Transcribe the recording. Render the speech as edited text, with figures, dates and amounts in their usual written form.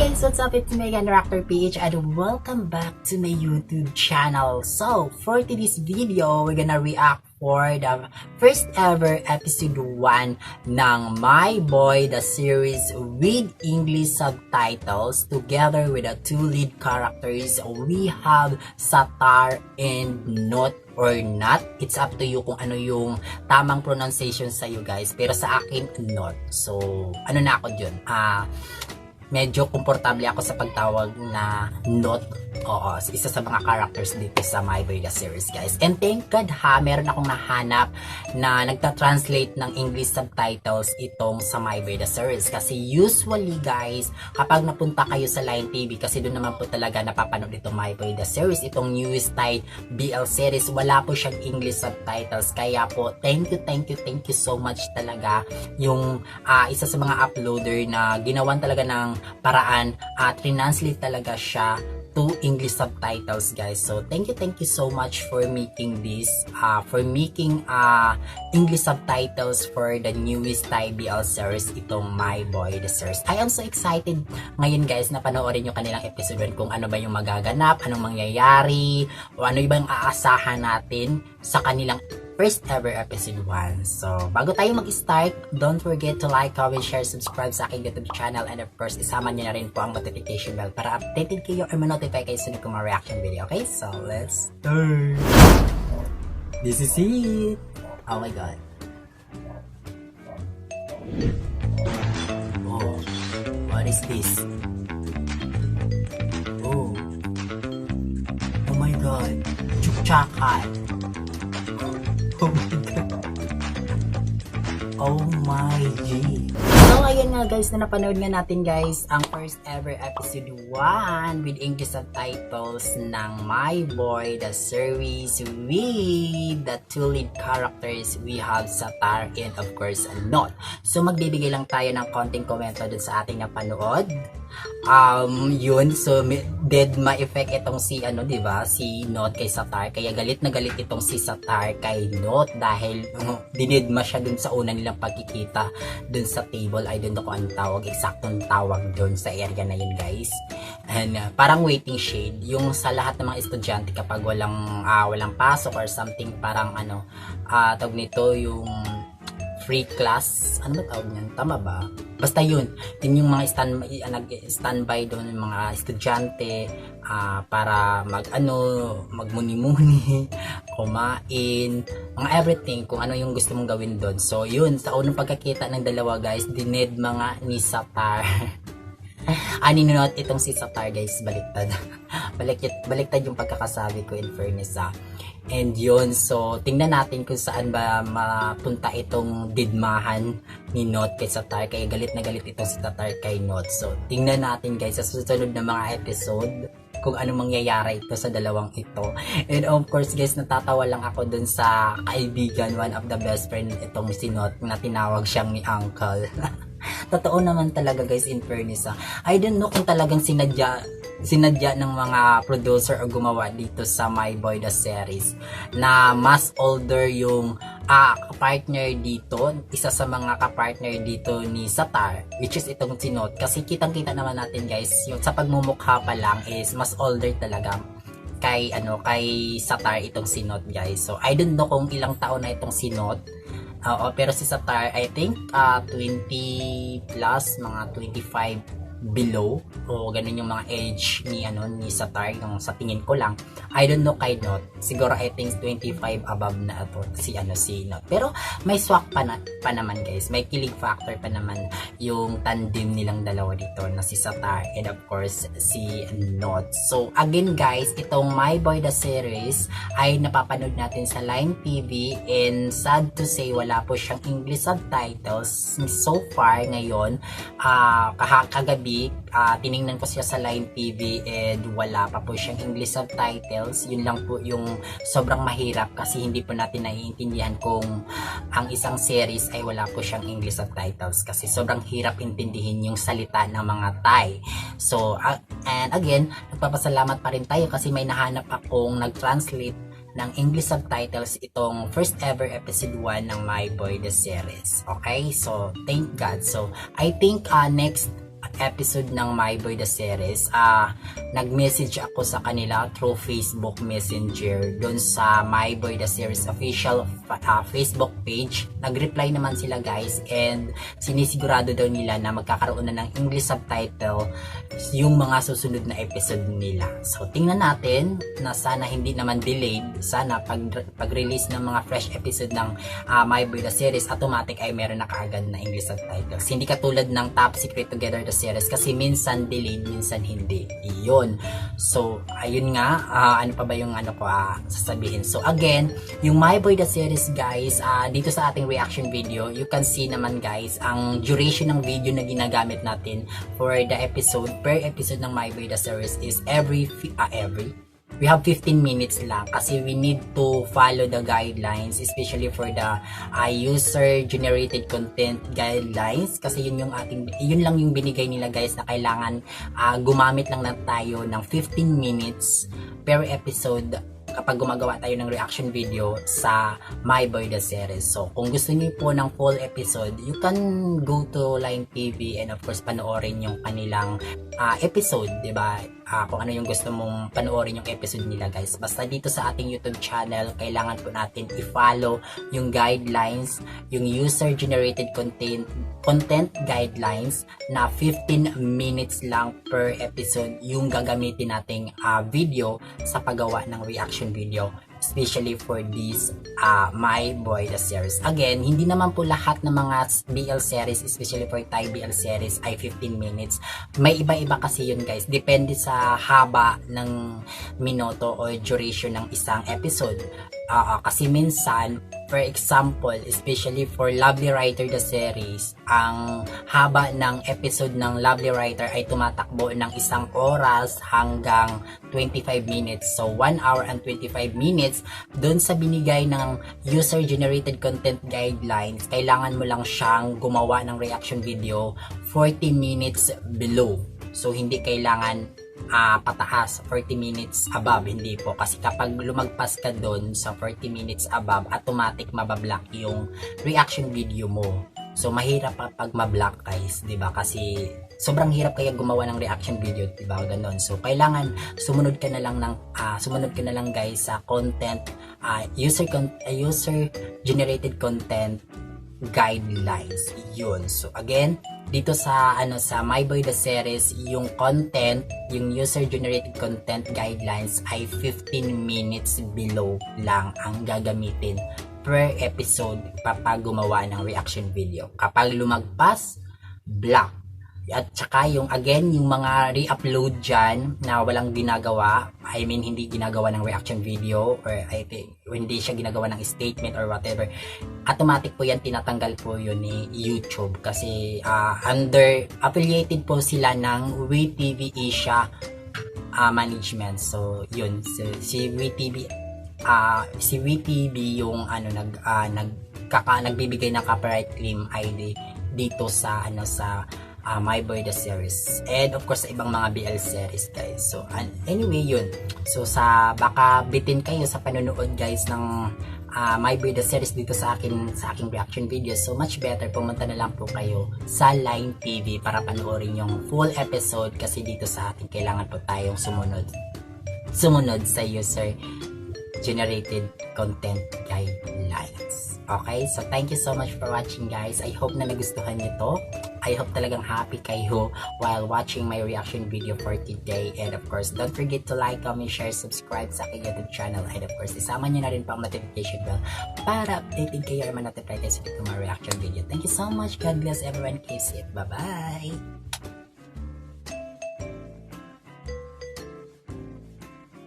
guys, what's up? It's Megan Reactor PH and welcome back to my YouTube channel. So, for today's video, we're gonna react for the first ever episode 1 ng My Boy, the series with English subtitles together with the two lead characters. We have Satar and Not or Not. It's up to you kung ano yung tamang pronunciation sa you guys. Pero sa akin, Not. So, ano na ako dyan? Medyo komportable ako sa pagtawag na Not. Oo, isa sa mga characters dito sa My Boy the series, guys. And thank God meron akong nahanap na nagta-translate ng English subtitles itong sa My Boy the series. Kasi usually, guys, kapag napunta kayo sa Line TV, kasi doon naman po talaga napapanood itong My Boy the series, itong newest type BL series, wala po siyang English subtitles. Kaya po, thank you so much talaga yung isa sa mga uploader na ginawan talaga ng paraan at translate talaga siya to English subtitles, guys. So thank you so much for making this English subtitles for the newest Thai BL series, itong My Boy the series. I am so excited ngayon, guys, na panoorin yung kanilang episode 1 kung ano ba yung magaganap, anong mangyayari, o ano ba yung aasahan natin sa kanilang first ever episode 1. So, bago tayo mag-start, don't forget to like, comment, share, subscribe sa aking YouTube channel, and of course, isama niyo na rin po ang notification bell para updated kayo or ma-notify kayo sunod kong mga reaction video. Okay? So, let's start! This is it! Oh my God! Oh, what is this? Oh, oh my God! Chukchakat! Oh my God. Oh my G. So, ayan nga, guys, na napanood nga natin, guys, ang first ever episode 1 with English subtitles ng My Boy, the series with the two lead characters. We have Satar and of course, Not. So, magbibigay lang tayo ng konting komento dun sa ating napanood. Yun, so dead ma-effect itong si diba, si Not kay Satar, kaya galit na galit itong si Satar kay Not dahil dinidma siya dun sa una nilang pagkikita dun sa table. I don't know kung anong tawag, eksaktong tawag dun sa area na yun, guys. And parang waiting shade yung sa lahat ng mga estudyante kapag walang pasok or something, parang tawag nito yung free class, ano ba tawag niyan? Tama ba? Basta yun yung mga standby doon ng mga estudyante para magmuni-muni, kumain, mga everything, kung ano yung gusto mong gawin doon. So yun, sa unang pagkakita ng dalawa, guys, dined mga ni Satar. Ninunod itong si Satar, guys, baliktad. baliktad yung pagkakasabi ko, in fairness. And yun, so tingnan natin kung saan ba mapunta itong didmahan ni Not kay Satar, kaya galit na galit itong si Satar kay Not. So tingnan natin, guys, sa susunod na mga episode kung ano mangyayari ito sa dalawang ito. And of course, guys, natatawa lang ako dun sa kaibigan, one of the best friend itong si Not, na tinawag siyang ni Uncle. Totoo naman talaga, guys, in fairness. I don't know kung talagang sinadya ng mga producer o gumawa dito sa My Boy the series na mas older yung kapartner dito, isa sa mga kapartner dito ni Satar, which is itong si Not. Kasi kitang-kita naman natin, guys, yung sa pagmumukha pa lang is mas older talaga kay Satar itong si Not, guys. So I don't know kung ilang taon na itong si Not. Pero si Satar, I think 20 plus, mga 25 below, o ganun yung mga age ni Satar, yung sa tingin ko lang. I don't know kay Not, siguro I think 25 above na ito si Not. Pero may swak pa naman, guys, may kilig factor pa naman yung tandem nilang dalawa dito na si Satar and of course si Not. So again, guys, itong My Boy the series ay napapanood natin sa Line TV, and sad to say wala po siyang English subtitles so far ngayon. Kagabi tiningnan ko siya sa Line TV and wala pa po siyang English subtitles. Yun lang po yung sobrang mahirap, kasi hindi po natin naiintindihan kung ang isang series ay wala po siyang English subtitles, kasi sobrang hirap intindihin yung salita ng mga Thai. So and again, nagpapasalamat pa rin tayo kasi may nahanap akong nag-translate ng English subtitles itong first ever episode 1 ng My Boy the series. Okay? So thank God. So I think next episode ng My Boy the Series, nag-message ako sa kanila through Facebook Messenger doon sa My Boy the Series official Facebook page. Nag-reply naman sila guys, and sinisigurado daw nila na magkakaroon na ng English subtitle yung mga susunod na episode nila. So tingnan natin na sana hindi naman delayed, sana pag-release ng mga fresh episode ng My Boy the Series, automatic ay meron na kaagad na English subtitles. Hindi katulad ng Top Secret Together the Series kasi minsan delayed, minsan hindi. Iyon. So ayun nga, ano pa ba yung sasabihin. So again, yung My Boy the Series guys, dito sa ating reaction video, you can see naman guys, ang duration ng video na ginagamit natin for the episode, per episode ng My Boy the Series is we have 15 minutes lang kasi we need to follow the guidelines, especially for the user generated content guidelines, kasi yun lang yung binigay nila guys, na kailangan gumamit lang na tayo ng 15 minutes per episode kapag gumagawa tayo ng reaction video sa My Boy the Series. So kung gusto niyo po ng full episode, you can go to Line TV and of course panoorin yung kanilang episode, 'di ba? Kung ano yung gusto mong panoorin yung episode nila guys. Basta dito sa ating YouTube channel, kailangan po natin i-follow yung guidelines, yung user generated content guidelines na 15 minutes lang per episode yung gagamitin nating video sa paggawa ng reaction video, especially for this My Boy the Series. Again, hindi naman po lahat ng mga BL series, especially for Thai BL series, ay 15 minutes. May iba-iba kasi yun guys, depende sa haba ng minuto o duration ng isang episode. Kasi minsan, for example, especially for Lovely Writer the series, ang haba ng episode ng Lovely Writer ay tumatakbo ng 1 oras hanggang 25 minutes. So 1 hour and 25 minutes. Doon sa binigay ng user generated content guidelines, kailangan mo lang siyang gumawa ng reaction video 40 minutes below. So hindi kailangan pataas 40 minutes above, hindi po, kasi kapag lumagpas ka doon sa 40 minutes above, automatic mabablock yung reaction video mo. So mahirap pag mablock guys, 'di ba? Kasi sobrang hirap kaya gumawa ng reaction video, 'di ba? Ganon. So kailangan sumunod ka na lang guys sa content user generated content guidelines. Yun. So again, dito sa My Boy the Series, yung content, yung user generated content guidelines ay 15 minutes below lang ang gagamitin per episode kapag gumawa ng reaction video. Kapag lumagpas, block. At saka yung mga re-upload dyan na walang ginagawa, I mean hindi ginagawa ng reaction video, or I think hindi siya ginagawa ng statement or whatever, automatic po yan, tinatanggal po yun ni YouTube kasi affiliated po sila ng WeTV Asia management. So yun, so, si WeTV yung nagbibigay ng copyright claim ID dito sa My Boy the Series, and of course sa ibang mga BL series guys. So anyway yun, so baka bitin kayo sa panonood guys ng My Boy the Series dito sa aking reaction video, so much better pumunta na lang po kayo sa Line TV para panoorin yung full episode, kasi dito sa atin kailangan po tayong sumunod sa user generated content guidelines. Okay, so thank you so much for watching guys. I hope na nagustuhan nyo to. I hope talagang happy kayo while watching my reaction video for today. And of course, don't forget to like, comment, share, subscribe sa aking YouTube channel. And of course, isama nyo na rin pa ang notification bell para updated kayo or ma-notify kayo sa mga reaction video. Thank you so much. God bless everyone. Keep safe. Bye-bye.